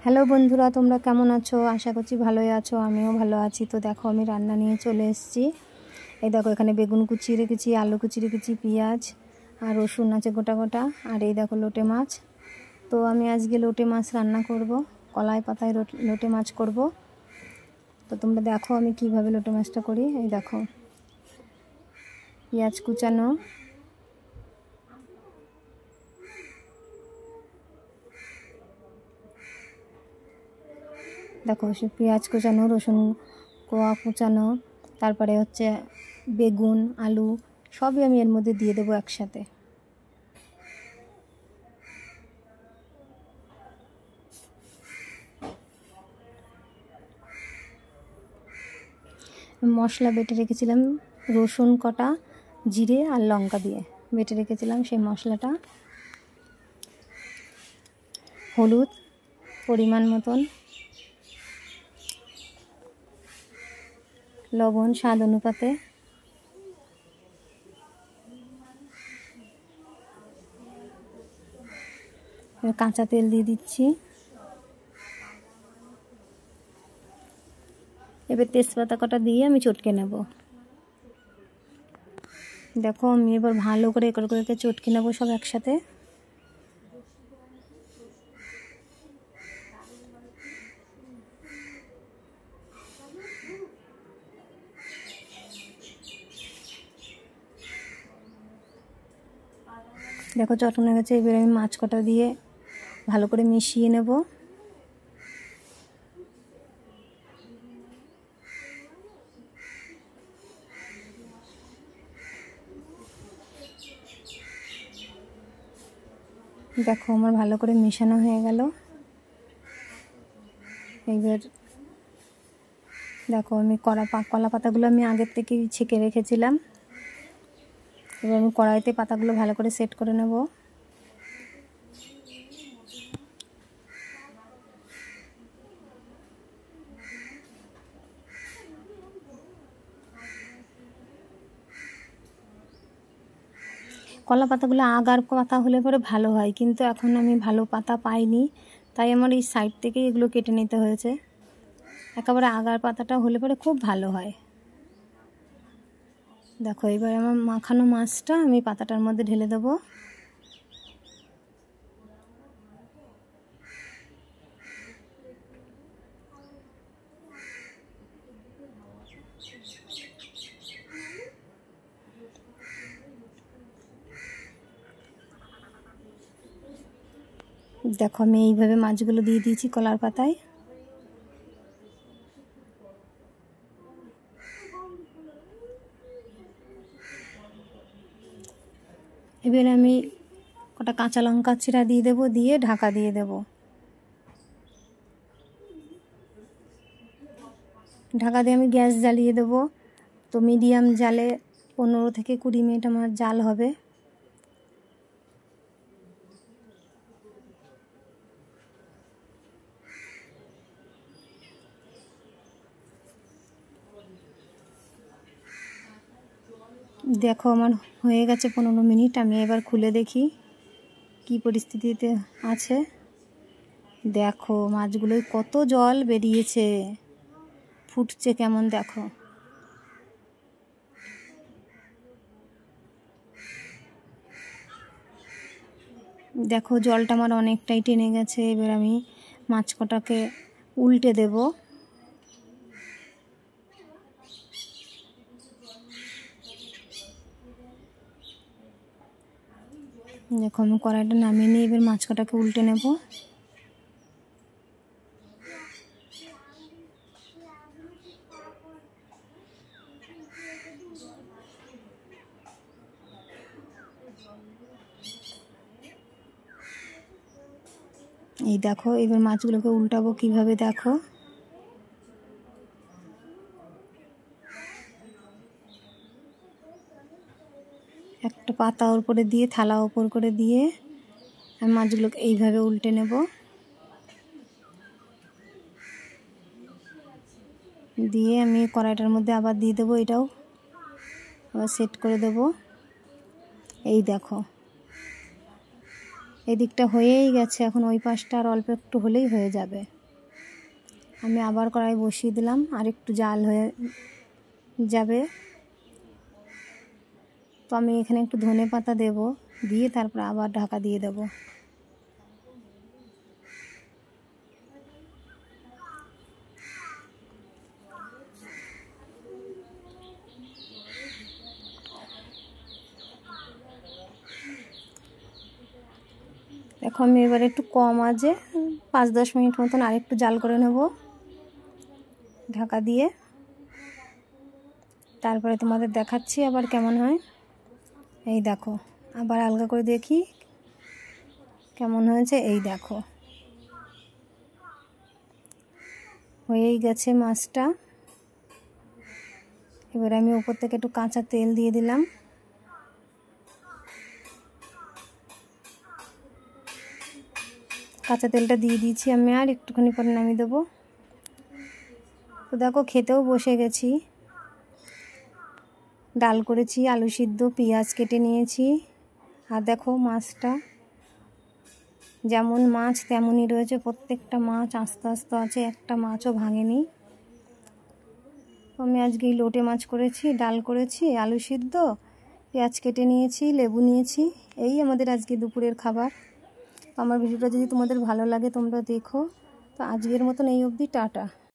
Hello বন্ধুরা, তোমরা কেমন আছো? আশা করছি ভালোই আছো। আমিও ভালো আছি। তো দেখো, আমি রান্না নিয়ে চলে এসেছি। এই দেখো, এখানে বেগুন কুচিয়ে রেখেছি, আলু কুচিয়ে রেখেছি, পেঁয়াজ আর রসুন আছে গোটা গোটা। আর এই দেখো লোটে মাছ। তো আমি আজকে লোটে মাছ রান্না করব, কলাই পাতায় লোটে মাছ করব। তো তোমরা দেখো আমি কিভাবে লোটে মাছটা করি। এই দেখো, পেঁয়াজ কুচানো, দেখো সে পেঁয়াজ কুচানো, রসুন কোয়া কুচানো, তারপরে হচ্ছে বেগুন, আলু সবই আমি এর মধ্যে দিয়ে দেবো একসাথে। মশলা বেটে রেখেছিলাম, রসুন কটা, জিরে আর লঙ্কা দিয়ে বেটে রেখেছিলাম সেই মশলাটা, হলুদ পরিমাণ মতন, লবণ স্বাদ অনুপাতে, কাঁচা তেল দিয়ে দিচ্ছি। এবার তেজপাতা কটা দিয়ে আমি চটকে নেব। দেখো আমি এবার ভালো করে একর করে চটকে নেব সব একসাথে। দেখো চটকানো গেছে। এবার আমি মাছ কটা দিয়ে ভালো করে মিশিয়ে নেব। দেখো আমার ভালো করে মেশানো হয়ে গেল। এবার দেখো আমি কলা পাতাগুলো আমি আগের থেকেই ছেঁকে রেখেছিলাম। এবার আমি কড়াইতে পাতাগুলো ভালো করে সেট করে নেব। কলা পাতাগুলো আগার পাতা হলে পরে ভালো হয়, কিন্তু এখন আমি ভালো পাতা পাইনি, তাই আমার এই সাইড থেকে এগুলো কেটে নিতে হয়েছে। একেবারে আগার পাতাটা হলে পরে খুব ভালো হয়। দেখো এবার আমার মাখানো মাছটা আমি পাতাটার মধ্যে ঢেলে দেবো। দেখো আমি এইভাবে মাছগুলো দিয়ে দিয়েছি কলার পাতায়। এবার আমি কটা কাঁচা লঙ্কা চিরা দিয়ে দেবো, দিয়ে ঢাকা দিয়ে দেব। ঢাকা দিয়ে আমি গ্যাস জ্বালিয়ে দেবো। তো মিডিয়াম জালে 15 থেকে 20 মিনিট আমার জাল হবে। দেখো আমার হয়ে গেছে 15 মিনিট। আমি এবার খুলে দেখি কি পরিস্থিতিতে আছে। দেখো মাছগুলোয় কত জল বেরিয়েছে, ফুটছে কেমন দেখো। দেখো জলটা আমার অনেকটাই টেনে গেছে। এবার আমি মাছ কটাকে উল্টে দেব। দেখো আমি কড়াইটা নামিয়ে নিয়ে এবার মাছ কটাকে উল্টে নেব। এই দেখো এবার মাছগুলোকে উল্টাবো কিভাবে, দেখো একটা পাতা উপরে দিয়ে, থালা উপর করে দিয়ে আমি মাছগুলোকে এইভাবে উল্টে নেব। দিয়ে আমি কড়াইটার মধ্যে আবার দিয়ে দেবো, এটাও আবার সেট করে দেব। এই দেখো এই দিকটা হয়েই গেছে, এখন ওই পাশটা আর অল্প একটু হলেই হয়ে যাবে। আমি আবার কড়াই বসিয়ে দিলাম, আর একটু জাল হয়ে যাবে। তো আমি এখানে একটু ধনে পাতা দেব, দিয়ে তারপর আবার ঢাকা দিয়ে দেব। দেখো আমি এবার একটু কম আঁচে 5-10 মিনিট মতন আর একটু জাল করে নেব ঢাকা দিয়ে। তারপরে তোমাদের দেখাচ্ছি আবার কেমন হয়। এই দেখো, আবার আলগা করে দেখি কেমন হয়েছে। এই দেখো, হয়েই গেছে মাছটা। এবার আমি উপর থেকে একটু কাঁচা তেল দিয়ে দিলাম। কাঁচা তেলটা দিয়ে দিয়েছি আমি, আর একটুখানি পরে নামিয়ে দেবো। তো দেখো খেতেও বসে গেছি। ডাল করেছি, আলু সিদ্ধ, পেঁয়াজ কেটে নিয়েছি। আর দেখো মাছটা যেমন মাছ তেমনই রয়েছে, প্রত্যেকটা মাছ আস্তে আস্তে আছে, একটা মাছও ভাঙেনি। আমি আজকে লোটে মাছ করেছি, ডাল করেছি, আলু সিদ্ধ, পেঁয়াজ কেটে নিয়েছি, লেবু নিয়েছি। এই আমাদের আজকে দুপুরের খাবার। আমার ভিডিওটা যদি তোমাদের ভালো লাগে তোমরা দেখো। তো আজকের মতন এই অবধি, টাটা।